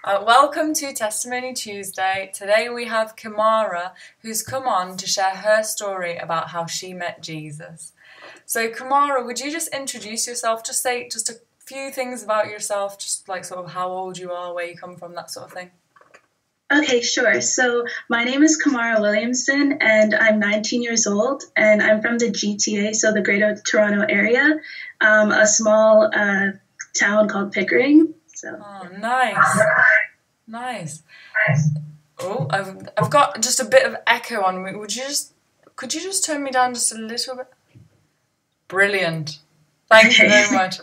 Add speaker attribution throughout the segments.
Speaker 1: Hi, welcome to Testimony Tuesday. Today we have Kimara, who's come on to share her story about how she met Jesus. So Kimara, would you just introduce yourself? Just say just a few things about yourself, just like sort of how old you are, where you come from, that sort of thing.
Speaker 2: Okay, sure. So my name is Kimara Williamson, and I'm 19 years old, and I'm from the GTA, so the Greater Toronto Area, a small town called Pickering. So.
Speaker 1: Oh, nice, nice. Oh, I've got just a bit of echo on me. Could you just turn me down just a little bit? Brilliant. Thank you very much.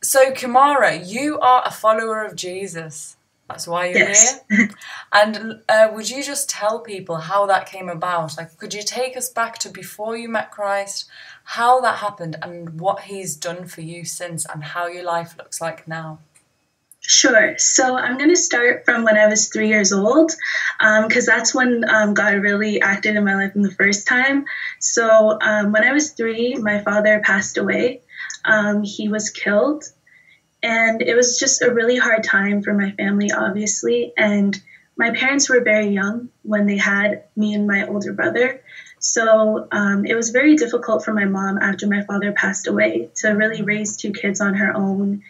Speaker 1: So Kimara, you are a follower of Jesus. That's why you're
Speaker 2: Yes.
Speaker 1: here. And would you just tell people how that came about? Like, could you take us back to before you met Christ, how that happened, and what He's done for you since, and how your life looks like now?
Speaker 2: Sure. So I'm going to start from when I was 3 years old, because that's when God really acted in my life in the first time. So when I was 3, my father passed away. He was killed. And it was just a really hard time for my family, obviously. And my parents were very young when they had me and my older brother. So it was very difficult for my mom after my father passed away to really raise 2 kids on her own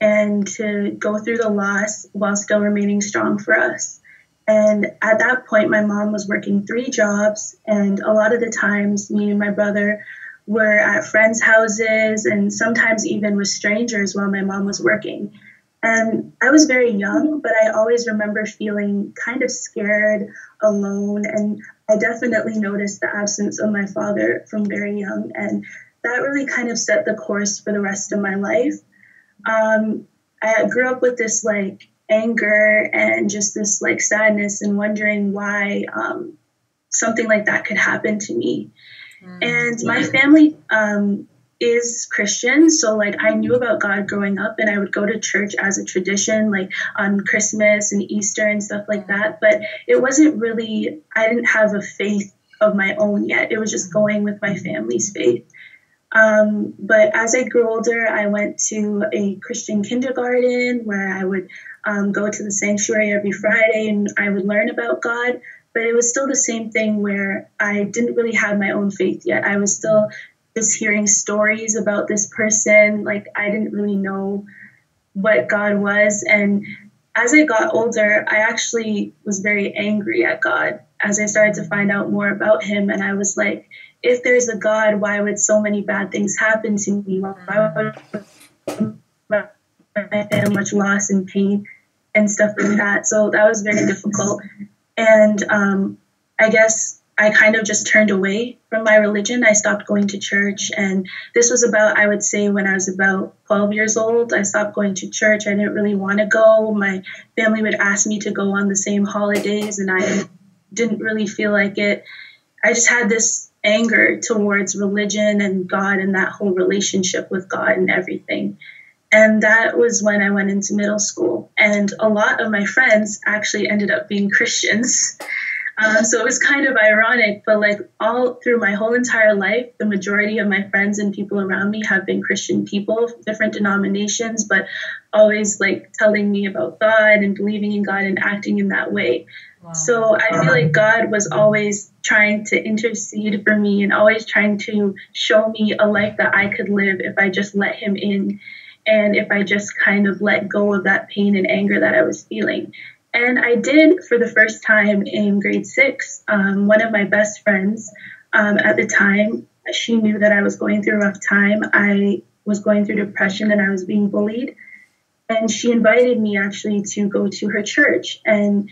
Speaker 2: and to go through the loss while still remaining strong for us. And at that point, my mom was working 3 jobs. And a lot of the times, me and my brother were at friends' houses and sometimes even with strangers while my mom was working. And I was very young, but I always remember feeling kind of scared, alone, and I definitely noticed the absence of my father from very young, and that really kind of set the course for the rest of my life. I grew up with this like anger and just this like sadness and wondering why something like that could happen to me. And my family is Christian, so like I knew about God growing up, and I would go to church as a tradition, like on Christmas and Easter and stuff like that. But it wasn't really, I didn't have a faith of my own yet. It was just going with my family's faith. But as I grew older, I went to a Christian kindergarten where I would go to the sanctuary every Friday and I would learn about God. But it was still the same thing where I didn't really have my own faith yet. I was still just hearing stories about this person. Like I didn't really know what God was. And as I got older, I actually was very angry at God as I started to find out more about him. And I was like, if there's a God, why would so many bad things happen to me? Why would my family much loss and pain and stuff like that? So that was very difficult. And I guess I kind of just turned away from my religion. I stopped going to church. And this was about, I would say, when I was about 12 years old. I stopped going to church. I didn't really want to go. My family would ask me to go on the same holidays, and I didn't really feel like it. I just had this anger towards religion and God and that whole relationship with God and everything. And that was when I went into middle school. And a lot of my friends actually ended up being Christians. So it was kind of ironic, but like all through my whole entire life, the majority of my friends and people around me have been Christian people, different denominations, but always like telling me about God and believing in God and acting in that way. Wow. So I feel like God was always trying to intercede for me and always trying to show me a life that I could live if I just let him in. And if I just kind of let go of that pain and anger that I was feeling. And I did for the first time in grade 6. One of my best friends at the time, she knew that I was going through a rough time. I was going through depression and I was being bullied. And she invited me actually to go to her church. And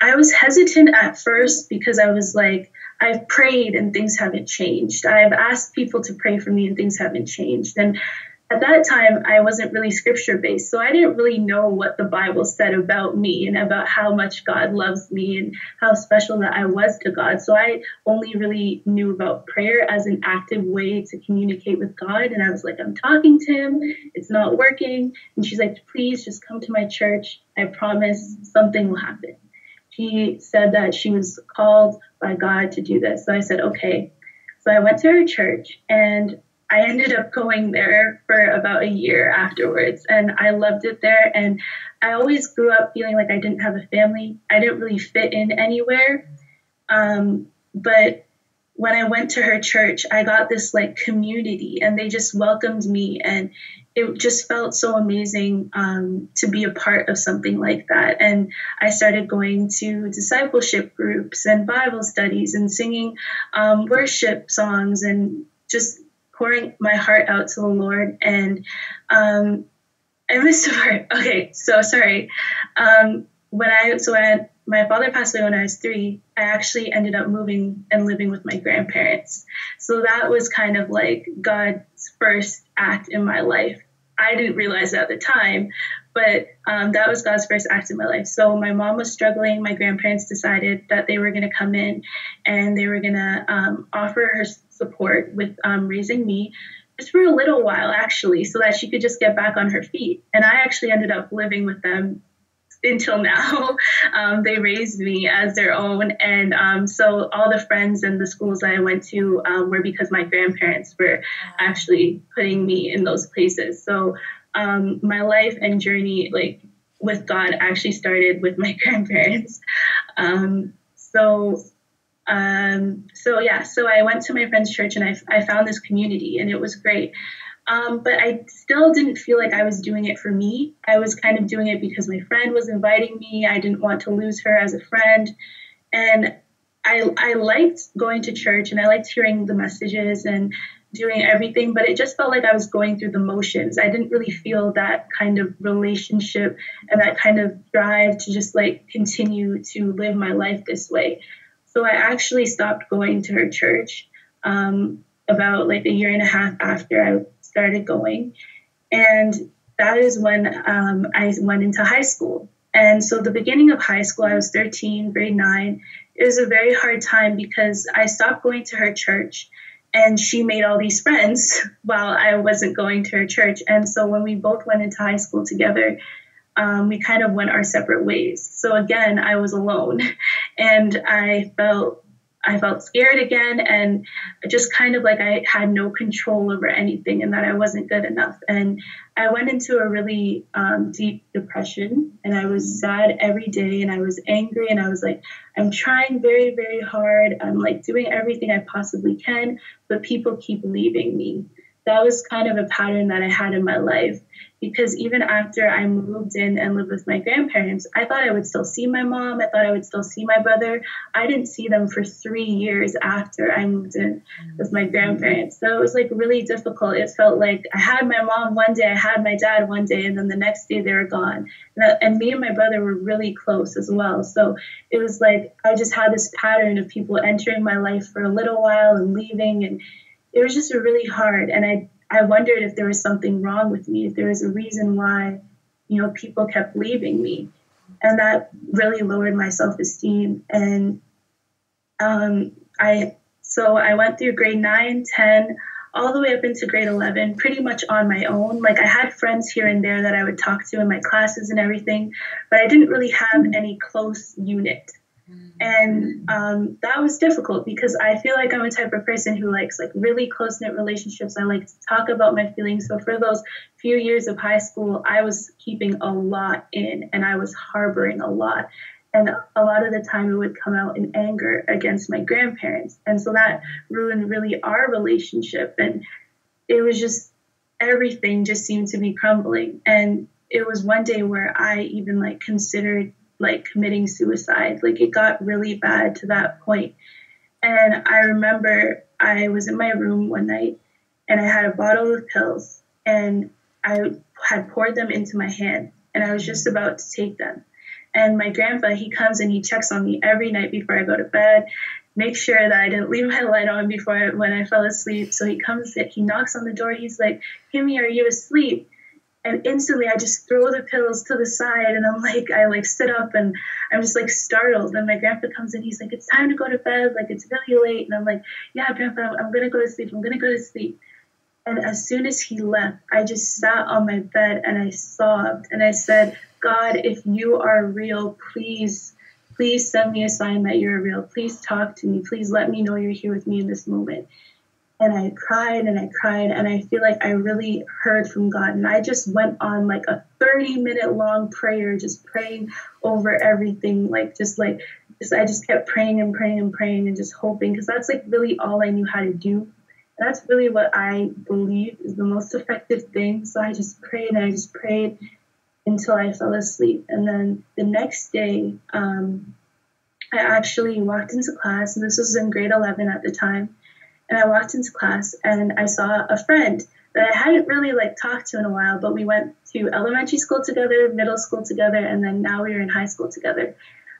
Speaker 2: I was hesitant at first because I was like, I've prayed and things haven't changed. I've asked people to pray for me and things haven't changed. And at that time, I wasn't really scripture-based, so I didn't really know what the Bible said about me and about how much God loves me and how special that I was to God. So I only really knew about prayer as an active way to communicate with God. And I was like, I'm talking to him. It's not working. And she's like, please just come to my church. I promise something will happen. She said that she was called by God to do this. So I said, okay. So I went to her church, and I ended up going there for about a year afterwards, and I loved it there. And I always grew up feeling like I didn't have a family. I didn't really fit in anywhere. But when I went to her church, I got this like community, and they just welcomed me, and it just felt so amazing to be a part of something like that. And I started going to discipleship groups and Bible studies and singing worship songs and just pouring my heart out to the Lord. And I missed a part. Okay, so sorry. When my father passed away when I was 3, I actually ended up moving and living with my grandparents. So that was kind of like God's first act in my life. I didn't realize it at the time, but that was God's first act in my life. So my mom was struggling. My grandparents decided that they were going to come in and they were going to offer her support with raising me just for a little while, actually, so that she could just get back on her feet. And I actually ended up living with them until now. They raised me as their own. And so all the friends and the schools that I went to were because my grandparents were actually putting me in those places. So my life and journey like with God actually started with my grandparents. So I went to my friend's church, and I found this community, and it was great. But I still didn't feel like I was doing it for me. I was kind of doing it because my friend was inviting me. I didn't want to lose her as a friend. And I liked going to church, and I liked hearing the messages and doing everything, but it just felt like I was going through the motions. I didn't really feel that kind of relationship and that kind of drive to just like continue to live my life this way. So I actually stopped going to her church about like a year and a half after I started going. And that is when I went into high school. And so the beginning of high school, I was 13, grade 9. It was a very hard time because I stopped going to her church, and she made all these friends while I wasn't going to her church. And so when we both went into high school together, we kind of went our separate ways. So again, I was alone, and I felt scared again, and just kind of like I had no control over anything, and that I wasn't good enough. And I went into a really deep depression, and I was sad every day, and I was angry, and I was like, I'm trying very, very hard. I'm like doing everything I possibly can, but people keep leaving me. That was kind of a pattern that I had in my life, because even after I moved in and lived with my grandparents, I thought I would still see my mom. I thought I would still see my brother. I didn't see them for 3 years after I moved in with my grandparents. So it was like really difficult. It felt like I had my mom one day, I had my dad one day, and then the next day they were gone. And me and my brother were really close as well. So it was like I just had this pattern of people entering my life for a little while and leaving, and it was just really hard. And I wondered if there was something wrong with me, if there was a reason why, people kept leaving me. And that really lowered my self-esteem. And I went through grade 9, 10, all the way up into grade 11, pretty much on my own. Like I had friends here and there that I would talk to in my classes and everything, but I didn't really have any close unit. And that was difficult because I feel like I'm a type of person who likes like really close-knit relationships. I like to talk about my feelings. So for those few years of high school, I was keeping a lot in, and I was harboring a lot. And a lot of the time it would come out in anger against my grandparents. And so that ruined really our relationship. And it was just, everything just seemed to be crumbling. And it was one day where I even like considered like committing suicide. Like it got really bad to that point. And I remember I was in my room one night, and I had a bottle of pills, and I had poured them into my hand, and I was just about to take them. And my grandpa, he comes and he checks on me every night before I go to bed, make sure that I didn't leave my light on when I fell asleep. So he comes, he knocks on the door. He's like, Kimmy, are you asleep? And instantly I just throw the pills to the side, and I sit up, and I'm just like startled. And my grandpa comes in, he's like, it's time to go to bed. Like, it's really late. And I'm like, yeah, grandpa, I'm going to go to sleep. I'm going to go to sleep. And as soon as he left, I just sat on my bed and I sobbed, and I said, God, if you are real, please send me a sign that you're real. Please talk to me. Please let me know you're here with me in this moment. and I cried and I cried, and I feel like I really heard from God. And I just went on like a 30-minute long prayer, just praying over everything, I just kept praying and praying and praying and just hoping, because that's like really all I knew how to do. And that's really what I believe is the most effective thing. So I just prayed and I just prayed until I fell asleep. And then the next day, I actually walked into class, and this was in grade 11 at the time. And I walked into class and I saw a friend that I hadn't really like talked to in a while, but we went to elementary school together, middle school together, and then now we were in high school together.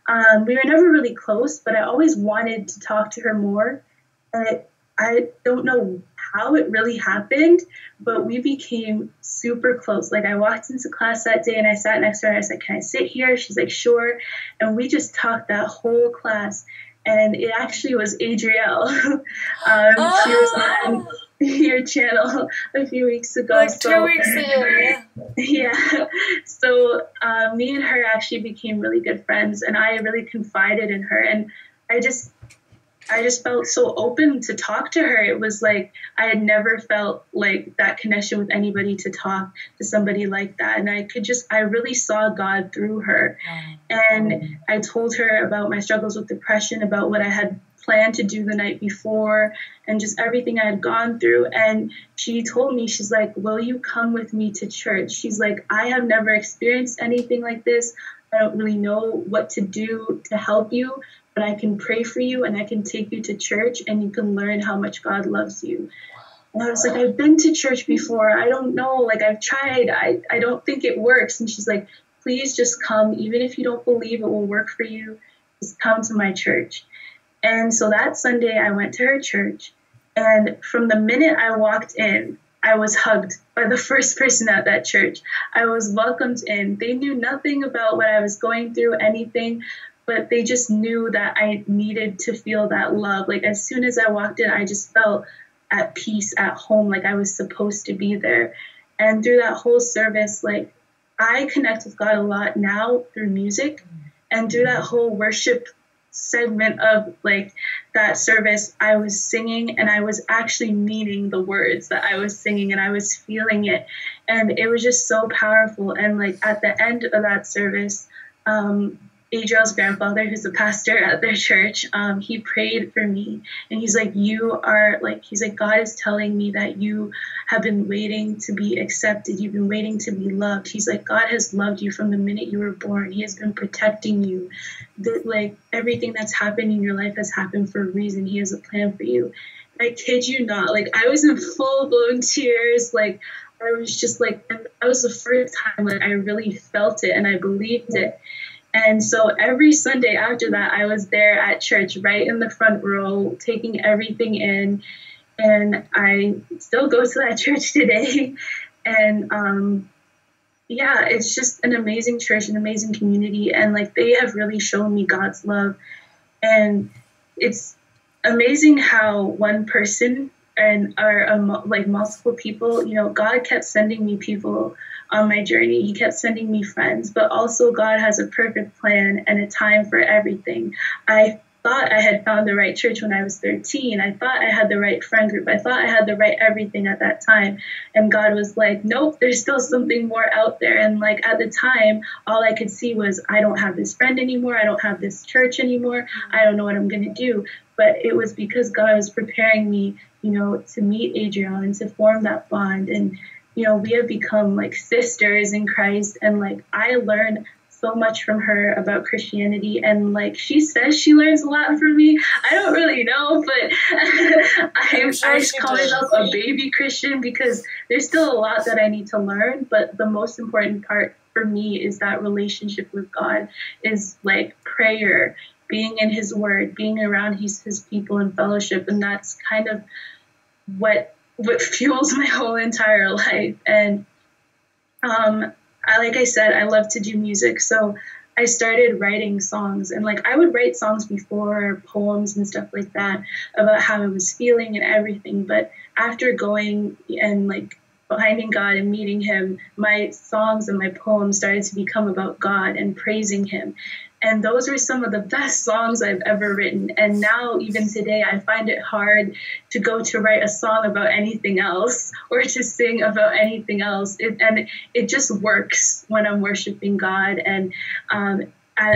Speaker 2: We were never really close, but I always wanted to talk to her more. And I don't know how it really happened, but we became super close. Like I walked into class that day and I sat next to her. I said, "Can I sit here?" She's like, "Sure." And we just talked that whole class. And it actually was Adrielle. She was on your channel a few weeks ago.
Speaker 1: Like 2 weeks ago, yeah.
Speaker 2: Yeah. So me and her actually became really good friends, and I really confided in her. And I just felt so open to talk to her. It was like I had never felt like that connection with anybody, to talk to somebody like that. And I really saw God through her. And I told her about my struggles with depression, about what I had planned to do the night before, and just everything I had gone through. And she told me, she's like, "Will you come with me to church?" She's like, "I have never experienced anything like this. I don't really know what to do to help you, but I can pray for you and I can take you to church and you can learn how much God loves you." And I was like, "I've been to church before. I don't know. Like I've tried. I don't think it works." And she's like, "Please just come. Even if you don't believe it will work for you, just come to my church." And so that Sunday I went to her church, and from the minute I walked in, I was hugged by the first person at that church. I was welcomed in. They knew nothing about what I was going through, anything, but they just knew that I needed to feel that love. Like as soon as I walked in, I just felt at peace, at home, like I was supposed to be there. And through that whole service, like I connect with God a lot now through music, and through that whole worship segment of like that service, I was singing and I was actually meaning the words that I was singing, and I was feeling it, and it was just so powerful. And like at the end of that service, Adrielle's grandfather, who's a pastor at their church, he prayed for me, and he's like, God is telling me that you have been waiting to be accepted. You've been waiting to be loved. He's like, God has loved you from the minute you were born. He has been protecting you. Like everything that's happened in your life has happened for a reason. He has a plan for you. I kid you not. Like I was in full blown tears. Like I was just like, and that was the first time like I really felt it and I believed it. And so every Sunday after that, I was there at church, right in the front row, taking everything in. And I still go to that church today. And yeah, it's just an amazing church, an amazing community. And like they have really shown me God's love. And it's amazing how one person like multiple people, God kept sending me people on my journey. He kept sending me friends, but also God has a perfect plan and a time for everything. I thought I had found the right church when I was 13. I thought I had the right friend group. I thought I had the right everything at that time. And God was like, nope, there's still something more out there. And like at the time, all I could see was, I don't have this friend anymore. I don't have this church anymore. I don't know what I'm going to do. But it was because God was preparing me, to meet Adrielle and to form that bond. And we have become like sisters in Christ, and like I learned so much from her about Christianity, and like she says she learns a lot from me. I don't really know, but I call myself a baby Christian because there's still a lot that I need to learn, but the most important part for me is that relationship with God, is like prayer, being in his word, being around his people in fellowship, and that's kind of what fuels my whole entire life. And like I said, I love to do music, so I started writing songs. And like I would write songs before, poems and stuff like that, about how I was feeling and everything. But after going and like finding God and meeting him, my songs and my poems started to become about God and praising him. And those were some of the best songs I've ever written. And now, even today, I find it hard to go to write a song about anything else or to sing about anything else. And it just works when I'm worshiping God. And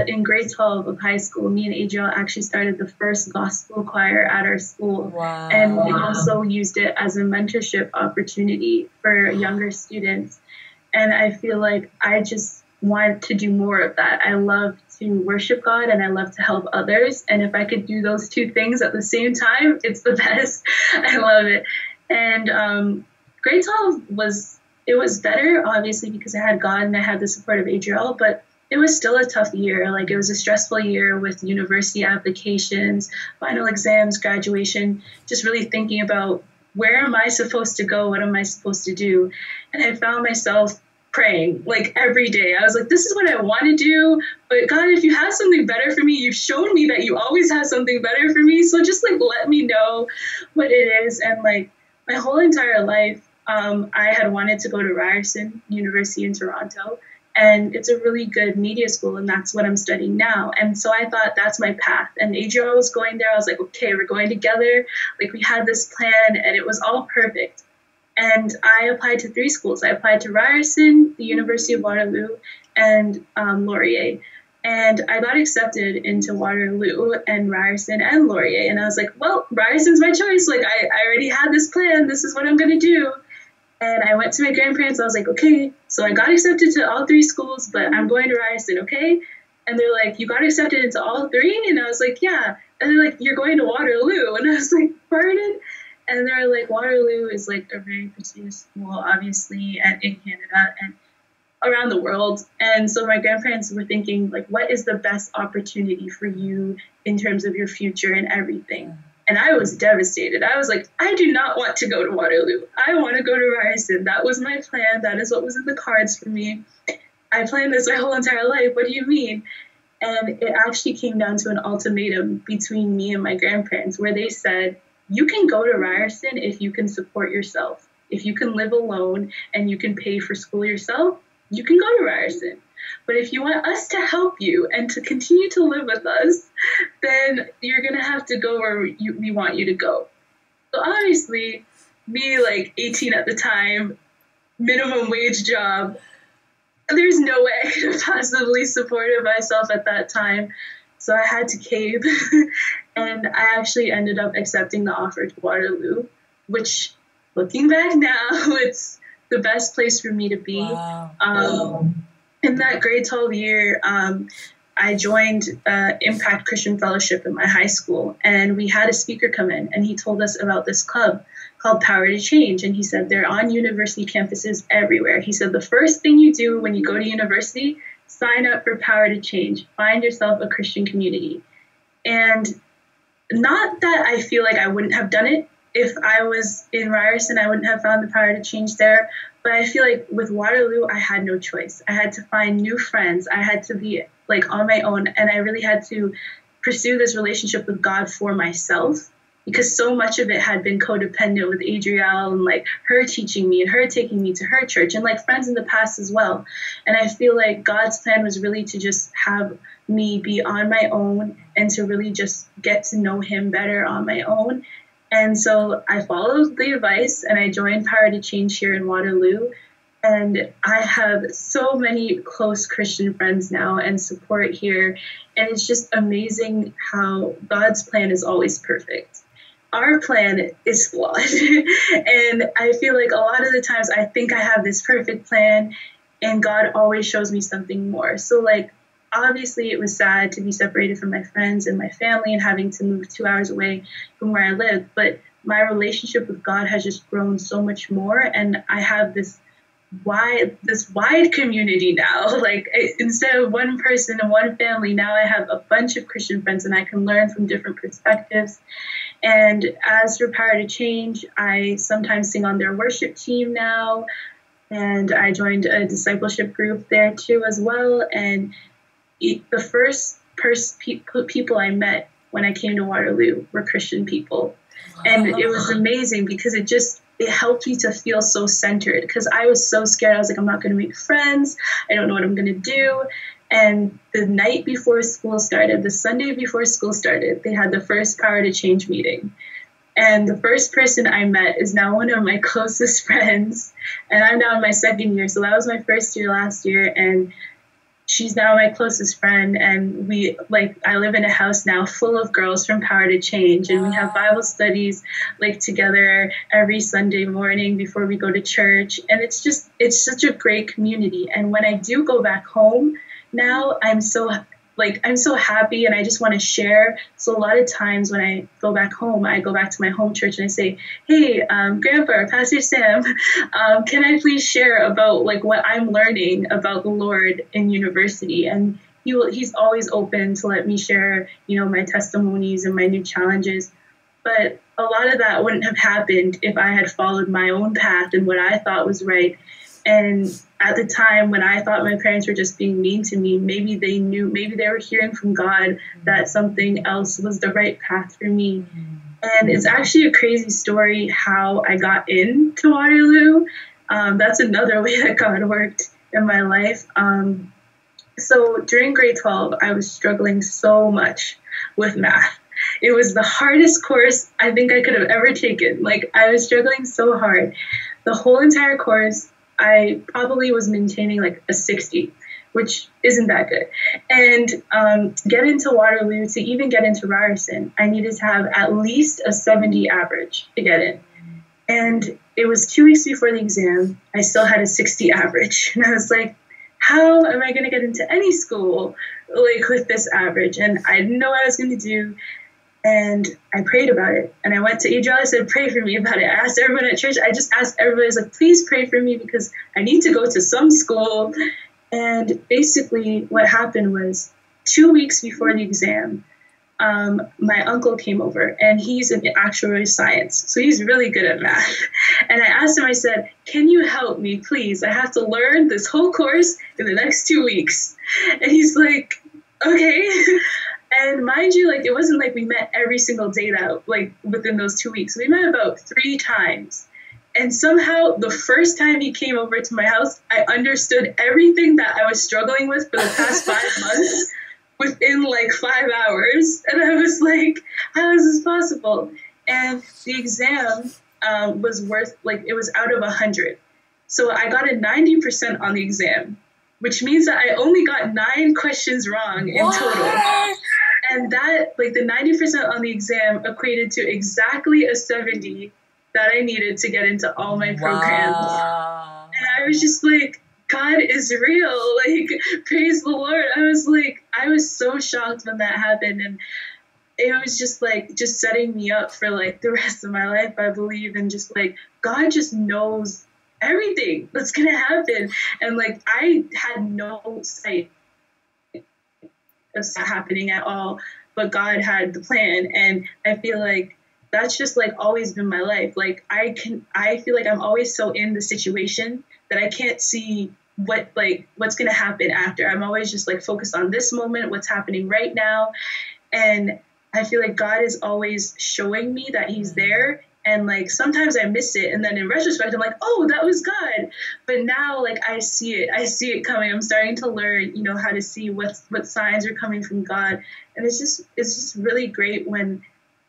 Speaker 2: in grade 12 of high school, me and Adriel actually started the first gospel choir at our school.
Speaker 1: Wow.
Speaker 2: And we also used it as a mentorship opportunity for younger students. And I feel like I just want to do more of that. I love to worship God and I love to help others. And if I could do those two things at the same time, it's the best. I love it. And grade 12 was better, obviously, because I had God and I had the support of Adriel, but it was still a tough year. Like, it was a stressful year with university applications, final exams, graduation, just really thinking about where am I supposed to go? What am I supposed to do? And I found myself praying like every day. I was like, this is what I want to do, but God, if you have something better for me, you've shown me that you always have something better for me. So just like, let me know what it is. And like my whole entire life, I had wanted to go to Ryerson University in Toronto, and it's a really good media school, and that's what I'm studying now. And so I thought that's my path. And Adriel was going there. I was like, okay, we're going together. Like, we had this plan, and it was all perfect. And I applied to 3 schools. I applied to Ryerson, the University of Waterloo, and Laurier. And I got accepted into Waterloo and Ryerson and Laurier. And I was like, well, Ryerson's my choice. Like, I already had this plan. This is what I'm going to do. And I went to my grandparents. I was like, okay, so I got accepted to all 3 schools, but I'm going to Ryerson, okay? And they're like, you got accepted into all 3? And I was like, yeah. And they're like, you're going to Waterloo. And I was like, pardon? And they're like, Waterloo is like a very prestigious school, obviously, and in Canada and around the world. And so my grandparents were thinking, like, what is the best opportunity for you in terms of your future and everything? And I was devastated. I was like, I do not want to go to Waterloo. I want to go to Ryerson. That was my plan. That is what was in the cards for me. I planned this my whole entire life. What do you mean? And it actually came down to an ultimatum between me and my grandparents, where they said, you can go to Ryerson if you can support yourself. If you can live alone and you can pay for school yourself, you can go to Ryerson. But if you want us to help you and to continue to live with us, then you're going to have to go where we want you to go. So obviously, me, like 18 at the time, minimum wage job, there's no way I could have possibly supported myself at that time. So I had to cave. And I actually ended up accepting the offer to Waterloo, which, looking back now, it's the best place for me to be.
Speaker 1: Wow.
Speaker 2: In that grade 12 year, I joined Impact Christian Fellowship in my high school, and we had a speaker come in, and he told us about this club called Power to Change. And he said they're on university campuses everywhere. He said the first thing you do when you go to university, sign up for Power to Change. Find yourself a Christian community. And not that I feel like I wouldn't have done it. If I was in Ryerson, I wouldn't have found the Power to Change there. But I feel like with Waterloo, I had no choice. I had to find new friends. I had to be like on my own. And I really had to pursue this relationship with God for myself, because so much of it had been codependent with Adriel and like her teaching me and her taking me to her church and like friends in the past as well. And I feel like God's plan was really to just have me be on my own and to really just get to know him better on my own. And so I followed the advice and I joined Power to Change here in Waterloo. And I have so many close Christian friends now and support here. And it's just amazing how God's plan is always perfect. Our plan is flawed. And I feel like a lot of the times I think I have this perfect plan and God always shows me something more. So like, obviously it was sad to be separated from my friends and my family and having to move 2 hours away from where I live. But my relationship with God has just grown so much more. And I have this wide community now. Like instead of one person and one family, now I have a bunch of Christian friends and I can learn from different perspectives. And as for Power to Change, I sometimes sing on their worship team now. And I joined a discipleship group there too as well. And the first people I met when I came to Waterloo were Christian people. And it was amazing because it just it helped me to feel so centered, because I was so scared. I was like, I'm not going to make friends. I don't know what I'm going to do. And the night before school started, the Sunday before school started, they had the first Power to Change meeting. And the first person I met is now one of my closest friends. And I'm now in my second year. So that was my first year last year. And she's now my closest friend. And I live in a house now full of girls from Power to Change. And we have Bible studies together every Sunday morning before we go to church. And it's such a great community. And when I do go back home now, I'm so happy, and I just want to share. So a lot of times when I go back home, I go back to my home church and I say, hey, Grandpa or Pastor Sam, can I please share about what I'm learning about the Lord in university? And he's always open to let me share, my testimonies and my new challenges. But a lot of that wouldn't have happened if I had followed my own path and what I thought was right. And at the time when I thought my parents were just being mean to me, maybe they were hearing from God that something else was the right path for me. And it's actually a crazy story how I got into Waterloo. That's another way that God worked in my life. So during grade 12, I was struggling so much with math. It was the hardest course I think I could have ever taken. I was struggling so hard. The whole entire course, I probably was maintaining a 60, which isn't that good. And to get into Waterloo, to even get into Ryerson, I needed to have at least a 70 average to get in. And it was 2 weeks before the exam. I still had a 60 average. And I was like, how am I going to get into any school with this average? And I didn't know what I was going to do. And I prayed about it. And I went to Adriel. I said, pray for me about it. I asked everyone at church. I just asked everybody, I was like, please pray for me because I need to go to some school. And basically what happened was 2 weeks before the exam, my uncle came over, and he's in actuarial science. So he's really good at math. And I asked him, I said, can you help me, please? I have to learn this whole course in the next 2 weeks. And he's like, okay. And mind you, it wasn't we met every single day that, within those 2 weeks. We met about 3 times. And somehow, the first time he came over to my house, I understood everything that I was struggling with for the past 5 months within 5 hours. And I was like, how is this possible? And the exam was worth, it was out of 100. So I got a 90% on the exam, which means that I only got 9 questions wrong in total. And that, the 90% on the exam equated to exactly a 70 that I needed to get into all my programs. Wow. And I was just like, God is real. Praise the Lord. I was so shocked when that happened. And it was just setting me up for the rest of my life, I believe. And just God just knows everything that's going to happen. And I had no sight of that happening at all, but God had the plan. And I feel that's just always been my life. I feel I'm always so in the situation that I can't see what's going to happen after. I'm always just focused on this moment, what's happening right now. And I feel God is always showing me that he's there. And sometimes I miss it. And then in retrospect, I'm like, oh, that was God. But now I see it coming. I'm starting to learn, how to see what signs are coming from God. And it's just really great when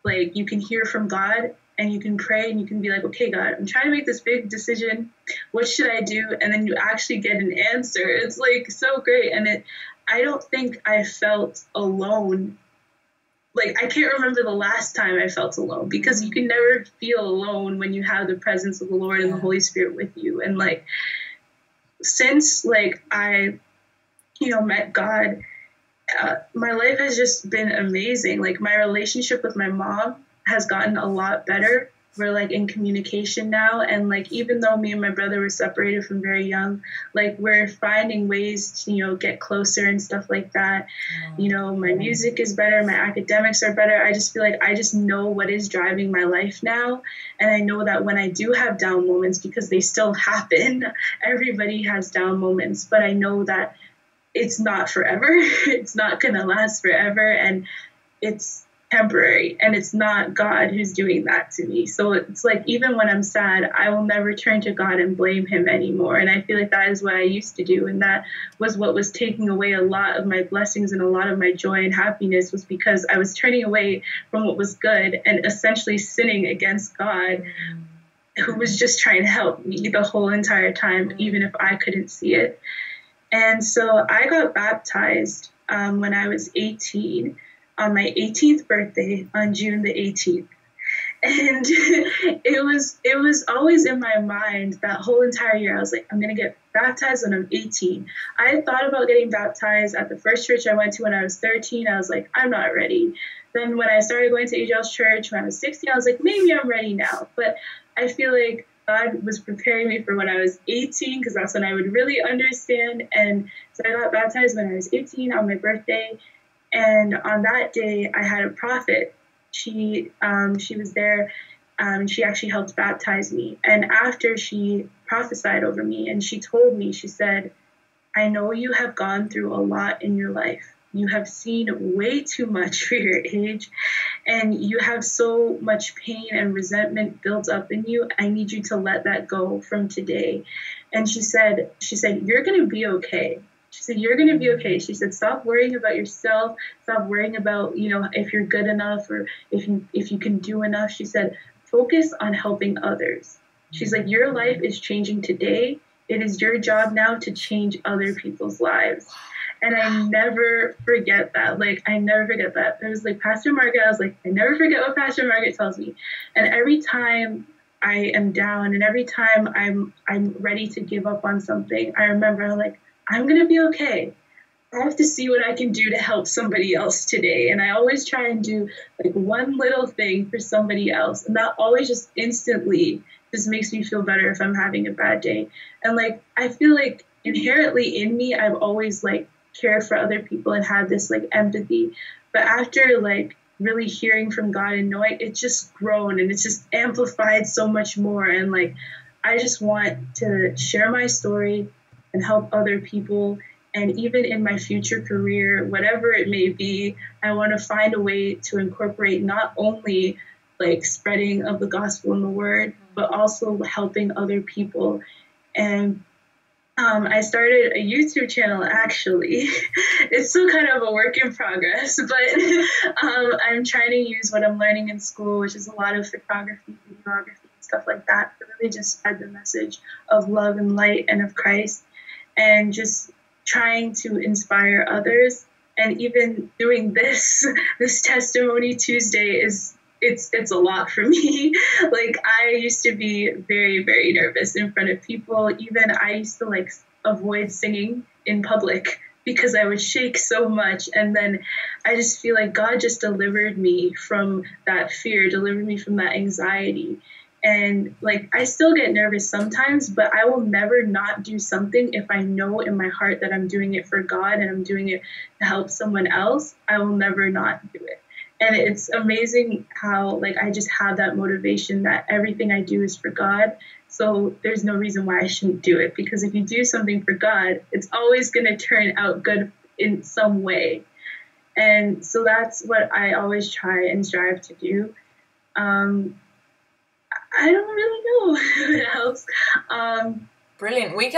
Speaker 2: you can hear from God and you can pray and you can be like, okay, God, I'm trying to make this big decision. What should I do? And then you actually get an answer. It's so great. And I don't think I felt alone. I can't remember the last time I felt alone, because you can never feel alone when you have the presence of the Lord and the Holy Spirit with you. And since I, met God, my life has just been amazing. My relationship with my mom has gotten a lot better. We're in communication now. And even though me and my brother were separated from very young, we're finding ways to, get closer and stuff like that. My music is better. My academics are better. I just feel I just know what is driving my life now. And I know that when I do have down moments, because they still happen, everybody has down moments, but I know that it's not forever. It's not going to last forever. And it's temporary, and it's not God who's doing that to me. So it's like, even when I'm sad, I will never turn to God and blame him anymore. And I feel like that is what I used to do, and that was what was taking away a lot of my blessings and a lot of my joy and happiness, was because I was turning away from what was good and essentially sinning against God, who was just trying to help me the whole entire time, even if I couldn't see it. And so I got baptized when I was 18, on my 18th birthday, on June the 18th. And it was always in my mind that whole entire year. I was like, I'm going to get baptized when I'm 18. I had thought about getting baptized at the first church I went to when I was 13. I was like, I'm not ready. Then when I started going to AJL's church when I was 16, I was like, maybe I'm ready now. But I feel like God was preparing me for when I was 18, because that's when I would really understand. And so I got baptized when I was 18 on my birthday. And on that day, I had a prophet. She was there. She actually helped baptize me. And after she prophesied over me, and she told me, she said, I know you have gone through a lot in your life. You have seen way too much for your age, and you have so much pain and resentment built up in you. I need you to let that go from today. And she said, you're going to be okay. She said, you're going to be okay. She said, stop worrying about yourself. Stop worrying about, if you're good enough or if you can do enough. She said, focus on helping others. She's like, your life is changing today. It is your job now to change other people's lives. And I never forget that. I never forget that. There was Pastor Margaret. I was like, I never forget what Pastor Margaret tells me. And every time I am down and every time I'm ready to give up on something, I remember I'm going to be okay. I have to see what I can do to help somebody else today. And I always try and do one little thing for somebody else. And that always just instantly just makes me feel better if I'm having a bad day. And I feel inherently in me, I've always cared for other people and had this empathy. But after really hearing from God and knowing, it's just grown and it's just amplified so much more. And I just want to share my story and help other people. And even in my future career, whatever it may be, I want to find a way to incorporate not only spreading of the gospel and the word, but also helping other people. And I started a YouTube channel, actually. It's still kind of a work in progress, but I'm trying to use what I'm learning in school, which is a lot of photography, videography, and stuff like that, to really just spread the message of love and light and of Christ, and just trying to inspire others. And even doing this Testimony Tuesday it's a lot for me. I used to be very, very nervous in front of people. Even I used to avoid singing in public because I would shake so much. And then I just feel like God just delivered me from that fear, delivered me from that anxiety. And I still get nervous sometimes, but I will never not do something if I know in my heart that I'm doing it for God and I'm doing it to help someone else. I will never not do it. And it's amazing how I just have that motivation that everything I do is for God. So there's no reason why I shouldn't do it, because if you do something for God, it's always going to turn out good in some way. And so that's what I always try and strive to do. I don't really know what else.
Speaker 1: Brilliant. We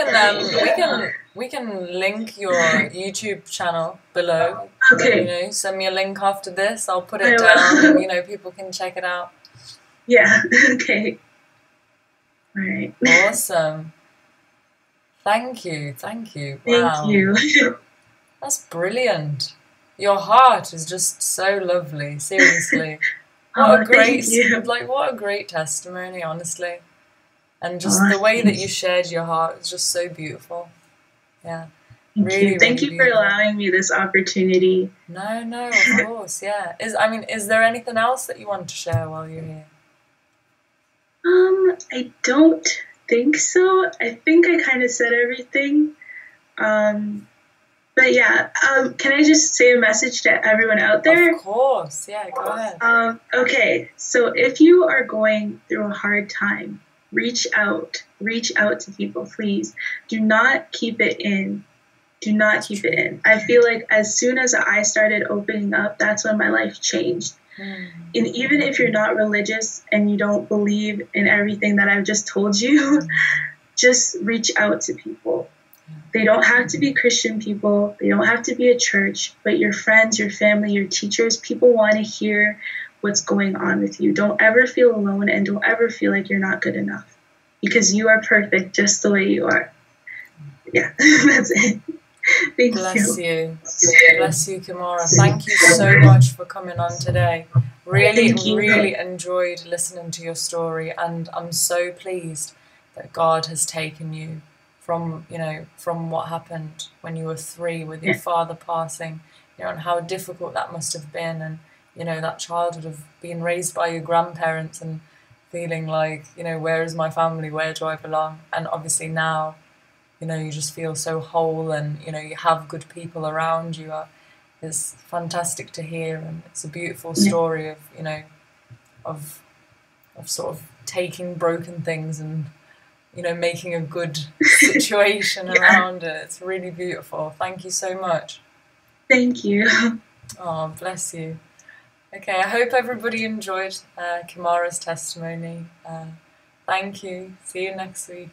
Speaker 1: can link your YouTube channel below.
Speaker 2: Okay.
Speaker 1: Send me a link after this. I'll put it down. And, people can check it out.
Speaker 2: Yeah. Okay. All right.
Speaker 1: Awesome. Thank you. Wow.
Speaker 2: Thank you.
Speaker 1: That's brilliant. Your heart is just so lovely. Seriously. What a great testimony, honestly. And just the way that you shared your heart is just so beautiful. Yeah.
Speaker 2: Thank you for allowing me this opportunity.
Speaker 1: No, of course, yeah. Is there anything else that you want to share while you're here?
Speaker 2: I don't think so. I think I kind of said everything. But yeah, can I just say a message to everyone out there?
Speaker 1: Of course, yeah, go ahead.
Speaker 2: Okay, so if you are going through a hard time, reach out to people, please. Do not keep it in. Do not keep it in. I feel like as soon as I started opening up, that's when my life changed. And even if you're not religious and you don't believe in everything that I've just told you, just reach out to people. They don't have to be Christian people. They don't have to be a church, but your friends, your family, your teachers, people want to hear what's going on with you. Don't ever feel alone, and don't ever feel like you're not good enough, because you are perfect just the way you are. Yeah, that's it. Thank
Speaker 1: Bless
Speaker 2: you.
Speaker 1: you. Bless you, Kimara. Thank you so much for coming on today. Really enjoyed listening to your story, and I'm so pleased that God has taken you from, from what happened when you were 3 with your father passing, and how difficult that must have been, and, that childhood of being raised by your grandparents and feeling like, where is my family? Where do I belong? And obviously now, you just feel so whole, and, you have good people around you. It's fantastic to hear, and it's a beautiful story of, of sort of taking broken things and, making a good situation around it. It's really beautiful. Thank you so much.
Speaker 2: Thank you.
Speaker 1: Oh, bless you. Okay, I hope everybody enjoyed Kimara's testimony. Thank you. See you next week.